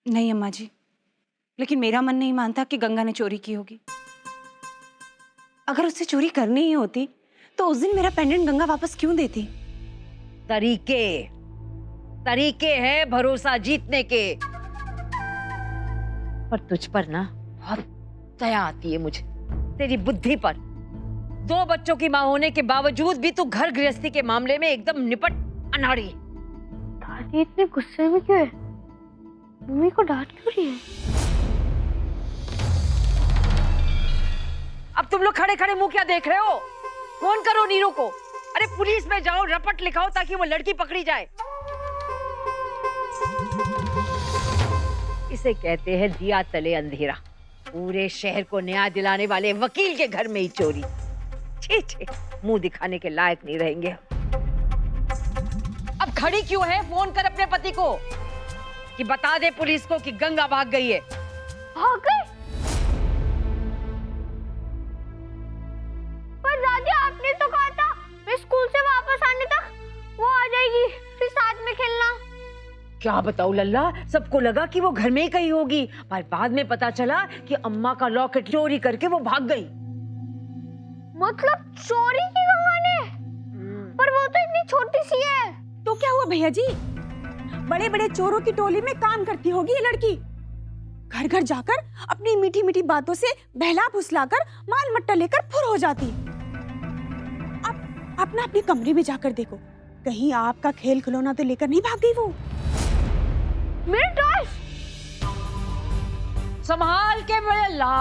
नहीं अम्मा जी, लेकिन मेरा मन नहीं मानता कि गंगा ने चोरी की होगी। अगर उससे चोरी करनी ही होती तो उस दिन मेरा पेंडेंट गंगा वापस क्यों देती? तरीके तरीके हैं भरोसा जीतने के। पर तुझ पर ना बहुत दया आती है मुझे, तेरी बुद्धि पर। 2 बच्चों की मां होने के बावजूद भी तू घर गृहस्थी के मामले में एकदम निपट अनाड़ी। दादी इतने गुस्से में क्यों है? मम्मी को डांट क्यों रही है? अब तुम लोग खड़े खड़े मुंह क्या देख रहे हो? फोन करो नीरू को। अरे पुलिस में जाओ, रपट लिखाओ ताकि वो लड़की पकड़ी जाए। इसे कहते हैं दिया तले अंधेरा। पूरे शहर को न्याय दिलाने वाले वकील के घर में ही चोरी। छी छी, मुंह दिखाने के लायक नहीं रहेंगे। अब खड़ी क्यों है? फोन कर अपने पति को कि बता दे पुलिस को कि गंगा भाग गई है। भाग गई? पर दादी आपने तो कहा था मैं स्कूल से वापस आने तक वो आ जाएगी, फिर साथ में खेलना। क्या बताऊं लल्ला, सबको लगा कि वो घर में ही कहीं होगी, पर बाद में पता चला कि अम्मा का लॉकेट चोरी करके वो भाग गई। मतलब चोरी की गंगा ने? पर वो तो इतनी छोटी सी है। तो क्या हुआ भैया जी? बड़े बड़े चोरों की टोली में काम करती होगी ये लड़की। घर घर जाकर अपनी मीठी मीठी बातों से बहला फुसलाकर माल मट्टा लेकर फुर हो जाती। अब अपना अपने कमरे में जाकर देखो, कहीं आपका खेल खिलौना तो लेकर नहीं भाग गई वो। मेरे टॉयज संभाल के मेरे ला।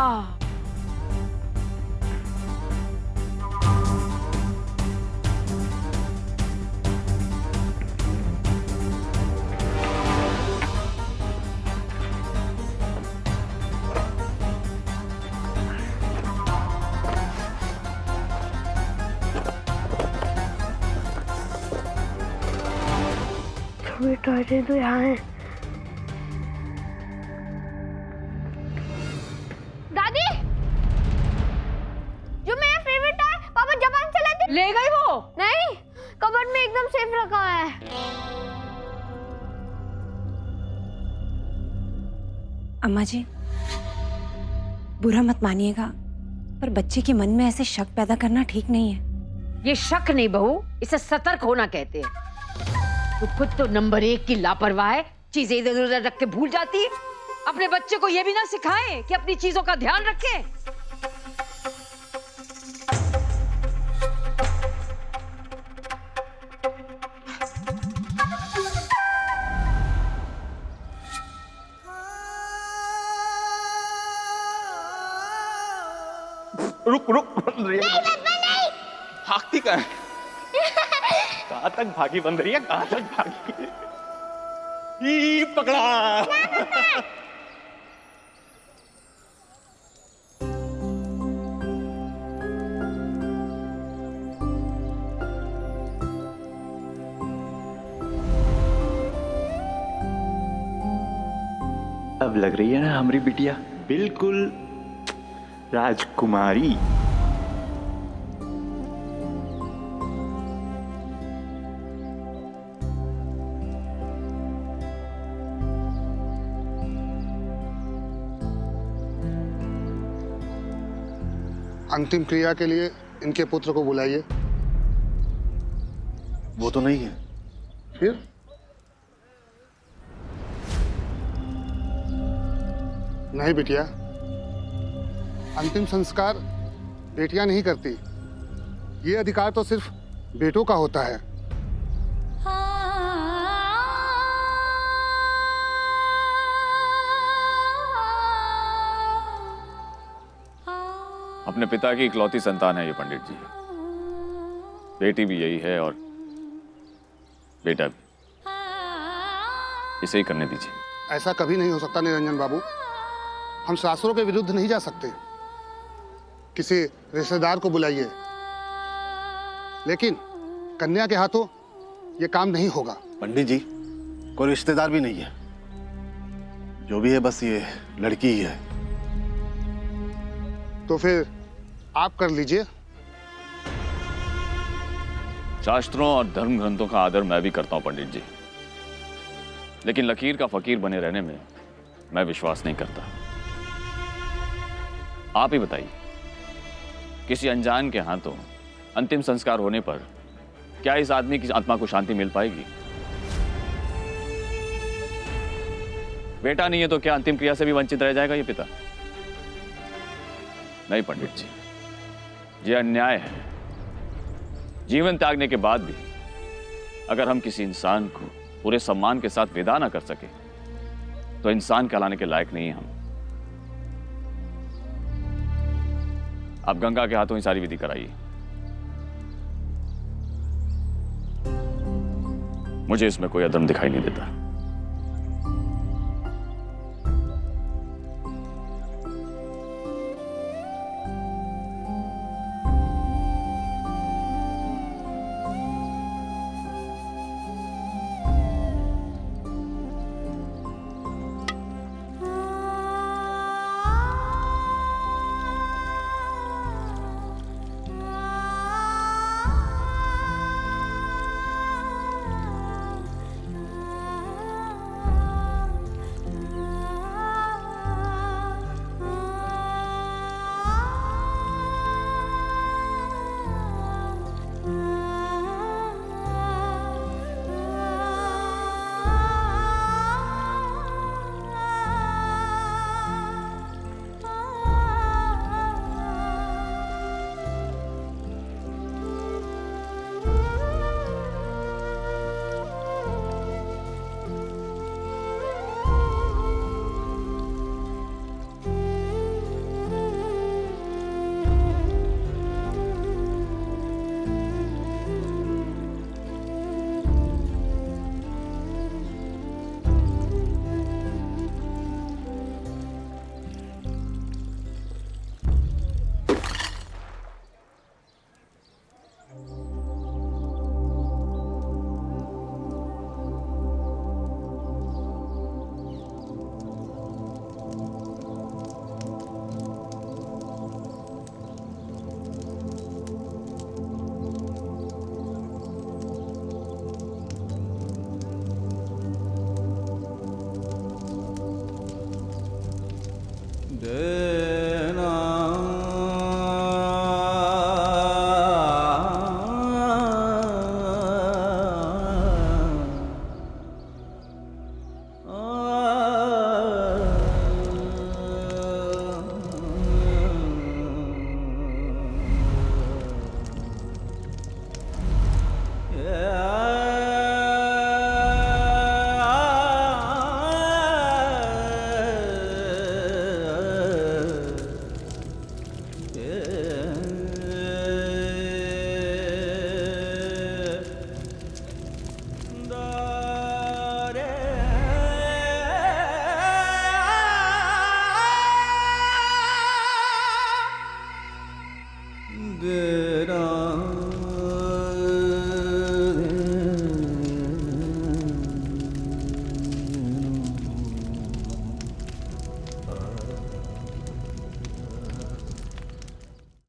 मेरे टॉयज तो यहाँ है। दादी, जो मेरा फेवरेट है पापा जबान से लेते। ले गई वो? नहीं, कबर्ड में एकदम सेफ रखा है। अम्मा जी, बुरा मत मानिएगा, पर बच्चे के मन में ऐसे शक पैदा करना ठीक नहीं है। ये शक नहीं बहू, इसे सतर्क होना कहते हैं। तू खुद तो नंबर 1 की लापरवाह है, चीजें इधर उधर रख के भूल जाती है। अपने बच्चे को ये भी ना सिखाएं कि अपनी चीजों का ध्यान रखे। रुक रुक भागती कहाँ है? कहाँ तक भागी बन रही है? कहाँ तक भागी? ई पकड़ा। अब लग रही है ना हमारी बिटिया बिल्कुल राजकुमारी। अंतिम क्रिया के लिए इनके पुत्र को बुलाइए। वो तो नहीं है। फिर नहीं बिटिया, अंतिम संस्कार बेटियां नहीं करती। ये अधिकार तो सिर्फ बेटों का होता है। अपने पिता की इकलौती संतान है ये पंडित जी। बेटी भी यही है और बेटा भी। इसे ही करने दीजिए। ऐसा कभी नहीं हो सकता निरंजन बाबू। हम शास्त्रों के विरुद्ध नहीं जा सकते। किसी रिश्तेदार को बुलाइए, लेकिन कन्या के हाथों ये काम नहीं होगा। पंडित जी, कोई रिश्तेदार भी नहीं है। जो भी है बस ये लड़की ही है। तो फिर आप कर लीजिए। शास्त्रों और धर्म ग्रंथों का आदर मैं भी करता हूं पंडित जी, लेकिन लकीर का फकीर बने रहने में मैं विश्वास नहीं करता। आप ही बताइए, किसी अनजान के हाथों अंतिम संस्कार होने पर क्या इस आदमी की आत्मा को शांति मिल पाएगी? बेटा नहीं है तो क्या अंतिम क्रिया से भी वंचित रह जाएगा ये पिता? नहीं पंडित जी, ये अन्याय है। जीवन त्यागने के बाद भी अगर हम किसी इंसान को पूरे सम्मान के साथ विदा ना कर सके तो इंसान कहलाने के लायक नहीं है हम। आप गंगा के हाथों ही सारी विधि कराइए। मुझे इसमें कोई अधर्म दिखाई नहीं देता।